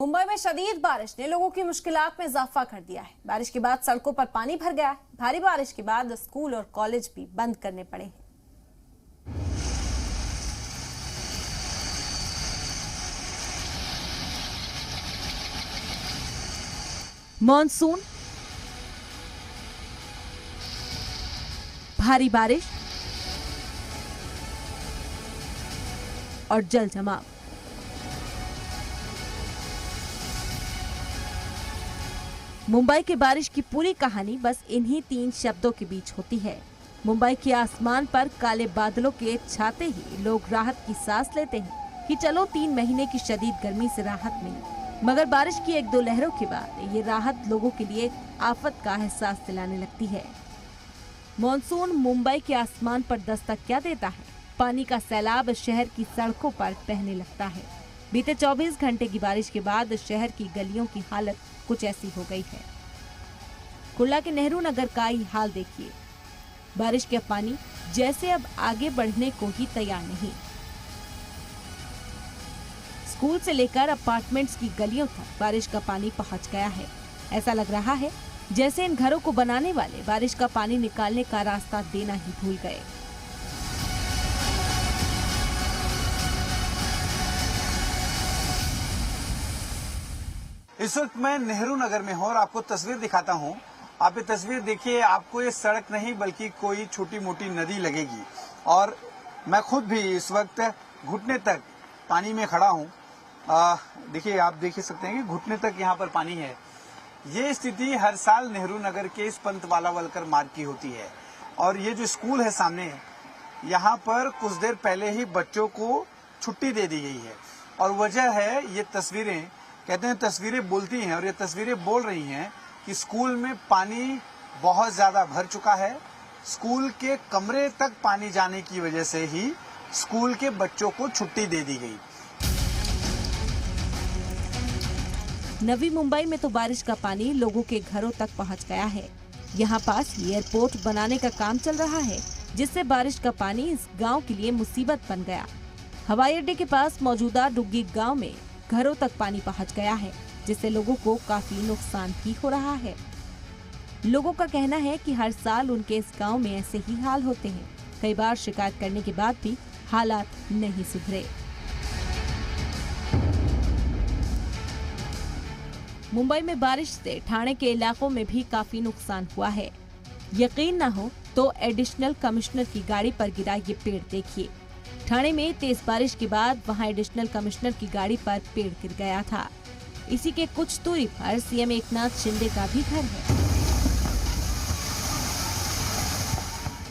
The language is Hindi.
मुंबई में शदीद बारिश ने लोगों की मुश्किलात में इजाफा कर दिया है। बारिश के बाद सड़कों पर पानी भर गया है। भारी बारिश के बाद स्कूल और कॉलेज भी बंद करने पड़े हैं। मॉनसून, भारी बारिश और जल जमाव। मुंबई के बारिश की पूरी कहानी बस इन्हीं 3 शब्दों के बीच होती है। मुंबई के आसमान पर काले बादलों के छाते ही लोग राहत की सांस लेते हैं कि चलो 3 महीने की शदीद गर्मी से राहत मिली। मगर बारिश की 1-2 लहरों के बाद ये राहत लोगों के लिए आफत का एहसास दिलाने लगती है। मॉनसून मुंबई के आसमान पर दस्तक क्या देता है? पानी का सैलाब शहर की सड़कों पर बहने लगता है। बीते 24 घंटे की बारिश के बाद शहर की गलियों की हालत कुछ ऐसी हो गई है। कुल्ला के नेहरू नगर का ही हाल देखिए। बारिश का पानी जैसे अब आगे बढ़ने को ही तैयार नहीं। स्कूल से लेकर अपार्टमेंट्स की गलियों तक बारिश का पानी पहुंच गया है। ऐसा लग रहा है जैसे इन घरों को बनाने वाले बारिश का पानी निकालने का रास्ता देना ही भूल गए। इस वक्त मैं नेहरू नगर में हूं और आपको तस्वीर दिखाता हूं। आप ये तस्वीर देखिए, आपको ये सड़क नहीं बल्कि कोई छोटी मोटी नदी लगेगी और मैं खुद भी इस वक्त घुटने तक पानी में खड़ा हूं। देखिए, आप देख सकते हैं कि घुटने तक यहाँ पर पानी है। ये स्थिति हर साल नेहरू नगर के इस पंत वालावलकर मार्ग की होती है और ये जो स्कूल है सामने, यहाँ पर कुछ देर पहले ही बच्चों को छुट्टी दे दी गई है और वजह है ये तस्वीरें। कहते हैं तस्वीरें बोलती हैं और ये तस्वीरें बोल रही हैं कि स्कूल में पानी बहुत ज्यादा भर चुका है। स्कूल के कमरे तक पानी जाने की वजह से ही स्कूल के बच्चों को छुट्टी दे दी गई। नवी मुंबई में तो बारिश का पानी लोगों के घरों तक पहुंच गया है। यहाँ पास एयरपोर्ट बनाने का काम चल रहा है, जिससे बारिश का पानी इस गांव के लिए मुसीबत बन गया। हवाई अड्डे के पास मौजूदा डुग्गी गांव में घरों तक पानी पहुंच गया है, जिससे लोगों को काफी नुकसान भी हो रहा है। लोगों का कहना है कि हर साल उनके इस गांव में ऐसे ही हाल होते हैं। कई बार शिकायत करने के बाद भी हालात नहीं सुधरे। मुंबई में बारिश से ठाणे के इलाकों में भी काफी नुकसान हुआ है। यकीन न हो तो एडिशनल कमिश्नर की गाड़ी पर गिरा ये पेड़ देखिए। ठाणे में तेज बारिश के बाद वहां एडिशनल कमिश्नर की गाड़ी पर पेड़ गिर गया था। इसी के कुछ दूरी पर सीएम एकनाथ शिंदे का भी घर है।